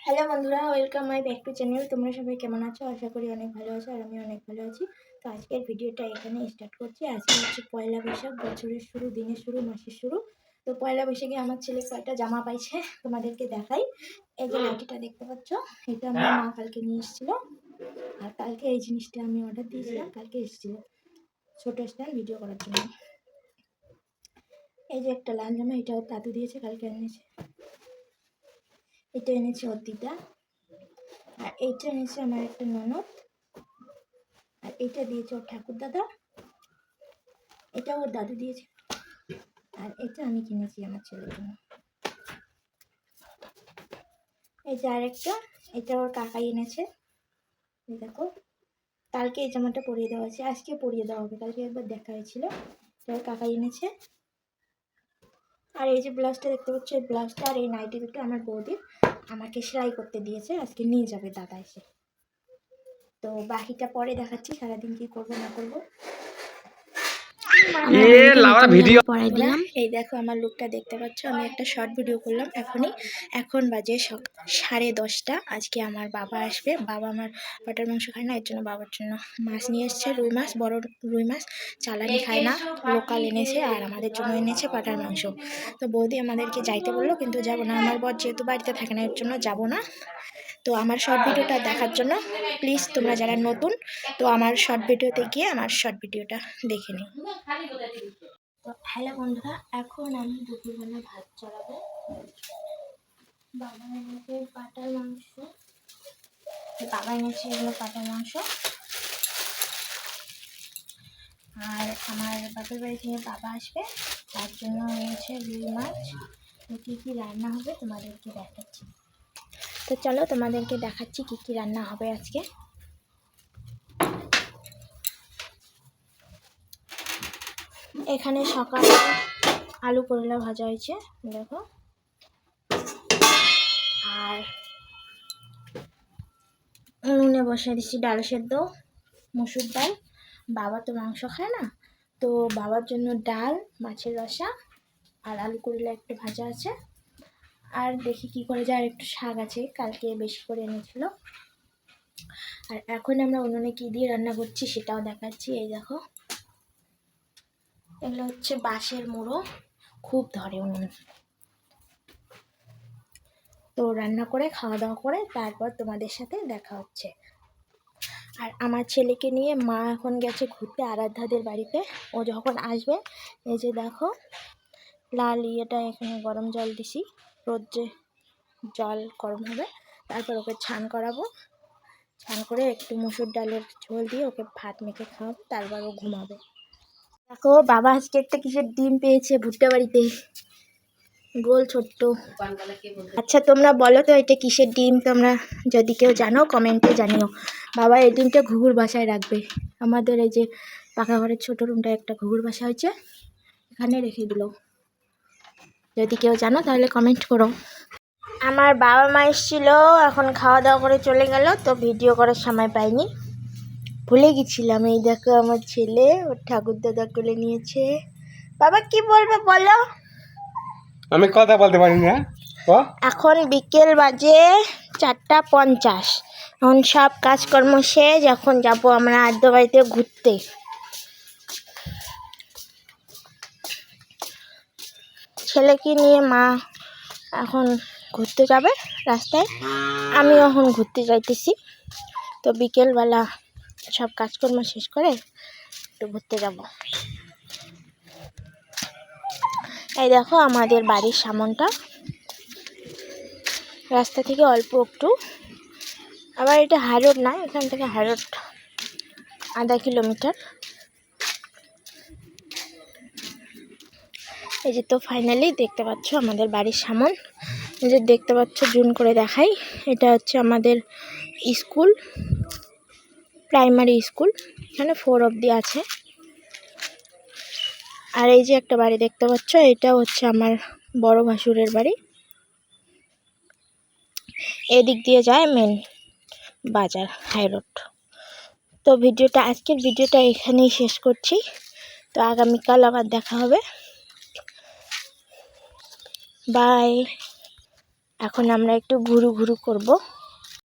Hello বন্ধুরা, welcome my back to channel. তোমরা সবাই কেমন আছো? আশা করি অনেক ভালো আছো, আর আমি অনেক ভালো আছি। তো আজকের ভিডিওটা এখানে স্টার্ট করছি। আজকে হচ্ছে পয়লা বৈশাখ, বছরের শুরু, দিনের শুরু, মাসের শুরু। তো পয়লা বৈশাখে আমার ছেলে কয়টা জামা পাইছে তোমাদেরকে দেখাই। এই যে লাঠিটা দেখতে পাচ্ছ, এটা আমার মা কালকে নিয়ে এসেছিলো। আর কালকে এই জিনিসটা আমি অর্ডার দিয়েছিলাম, কালকে এসেছিলো ছোটো স্ট্যান্ড ভিডিও করার জন্য। এই যে একটা লাল জামা, এটা ওর দাদু দিয়েছে, কালকে এনেছে। এটা এনেছে ওর দিদা, আর এইটা এনেছে আমার একটা ননদ, আর এটা দিয়েছে ওর ঠাকুর দাদা, এটা ওর দাদু দিয়েছে, আর এটা আমি কিনেছি আমার ছেলের জন্য। এই যে আরেকটা, এটা ওর কাকাই এনেছে। দেখো, কালকে এই জামাটা পরিয়ে দেওয়া আছে, আজকে পরিয়ে দেওয়া হবে, কালকে একবার দেখা হয়েছিল। ওর কাকাই এনেছে। আর এই যে ব্লাউজটা দেখতে পাচ্ছ, এই ব্লাউজটা আর এই নাইটি দুটো আমার বৌদি আমাকে সেলাই করতে দিয়েছে, আজকে নিয়ে যাবে দাদা এসে। তো বাকিটা পরে দেখাচ্ছি, সারাদিন কি করবো না করবো। পড়াই দিলাম। এই দেখো আমার লুকটা দেখতে পাচ্ছ, আমি একটা শর্ট ভিডিও করলাম এখনই। এখন বাজে 10:30। আজকে আমার বাবা আসবে। বাবা আমার পাটার মাংস খায় না, এর জন্য বাবার জন্য মাছ নিয়ে এসছে, রুই মাছ, বড় রুই মাছ। চালানি খায় না, লোকাল এনেছে, আর আমাদের জন্য এনেছে পাটার মাংস। তো বৌদি আমাদেরকে যাইতে বললো, কিন্তু যাবো না। আমার বর যেহেতু বাড়িতে থাকে না, এর জন্য যাবো না। তো আমার শর্ট ভিডিওটা দেখার জন্য প্লিজ তোমরা যারা নতুন, তো আমার শর্ট ভিডিওতে গিয়ে আমার শর্ট ভিডিওটা দেখে নিও। তো হ্যালো বন্ধুরা, এখন আমি দুপুরবেলা ভাত চড়াবো। বাবা এনেছে পাটার মাংস, এগুলো পাটার মাংস। আর আমার বাপের বাড়ি থেকে বাবা আসবে, তার জন্য এনেছে রুই মাছ। তো কী কী রান্না হবে তোমাদেরকে দেখাচ্ছি। তো চলো তোমাদেরকে দেখাচ্ছি কী কী রান্না হবে আজকে। এখানে সকালে আলু করলা ভাজা হয়েছে, দেখো। আর উনুনে বসে দিচ্ছি ডাল সেদ্ধ, মসুর ডাল। বাবা তো মাংস খায় না, তো বাবার জন্য ডাল, মাছের রসা, আর আলু করলা একটু ভাজা আছে। আর দেখি কি করে যায়, আর একটু শাক আছে, কালকে বেশি করে এনেছিল। আর এখন আমরা উনুনে কি দিয়ে রান্না করছি সেটাও দেখাচ্ছি। এই দেখো, এগুলো হচ্ছে বাঁশের মুড়ো, খুব ধরে উনুন। তো রান্না করে খাওয়া দাওয়া করে তারপর তোমাদের সাথে দেখা হচ্ছে। আর আমার ছেলেকে নিয়ে মা এখন গেছে ঘুরতে আরাধ্যাদের বাড়িতে। ও যখন আসবে, এই যে দেখো লাল ইয়েটা, এখানে গরম জল দিছি, রোদ্রে জল গরম হবে, তারপর ওকে স্নান করাবো। স্নান করে একটু মসুর ডালের ঝোল দিয়ে ওকে ভাত মেখে খাওয়াবো, তারপর ও ঘুমাবে। দেখো বাবা আজকে একটা কিসের ডিম পেয়েছে ভুট্টা বাড়িতে, গোল ছোট্ট। আচ্ছা তোমরা বলো তো এটা কিসের ডিম, তোমরা যদি কেউ জানো কমেন্টে জানিও। বাবা এই ডিমটা ঘুঘুর বাসায় রাখবে। আমাদের এই যে পাকা ঘরের ছোট রুমটা একটা ঘুঘুর বাসা হয়েছে, এখানে রেখে দিল। যদি কেউ জানো তাহলে কমেন্ট করো। আমার বাবা মা এসেছিল, এখন খাওয়া দাওয়া করে চলে গেল, তো ভিডিও করার সময় পাইনি, ভুলে গেছিলাম। এই দেখো আমার ছেলে ওর ঠাকুর দাদা কোলে নিয়েছে। বাবা কি বলবে বলো? আমি কথা বলতে পারি না। এখন বিকেল বাজে 4:50। এখন সব কাজকর্ম শেষ, এখন যাব আমরা আদ্য বাড়িতে ঘুরতে। ছেলেকে নিয়ে মা এখন ঘুরতে যাবে রাস্তায়, আমি এখন ঘুরতে যাইতেছি। তো বিকেলবেলা সব কাজকর্ম শেষ করে একটু ঘুরতে যাব। এই দেখো আমাদের বাড়ির সামনটা, রাস্তা থেকে অল্প একটু, আবার এটা হাই রোড না, এখান থেকে হাই রোড ½ কিলোমিটার। এই যে তো ফাইনালি দেখতে পাচ্ছ আমাদের বাড়ির সামন, এই যে দেখতে পাচ্ছ, জুম করে দেখাই, এটা হচ্ছে আমাদের স্কুল, প্রাইমারি স্কুল, এখানে 4 অবধি আছে। আর এই যে একটা বাড়ি দেখতে পাচ্ছ, এটা হচ্ছে আমার বড় ভাসুরের বাড়ি, এদিক দিয়ে যায় মেন বাজার, হাই রোড। তো আজকের ভিডিওটা এখানেই শেষ করছি। তো আগামীকাল আবার দেখা হবে, বাই। এখন আমরা একটু ঘুরু ঘুরু করব।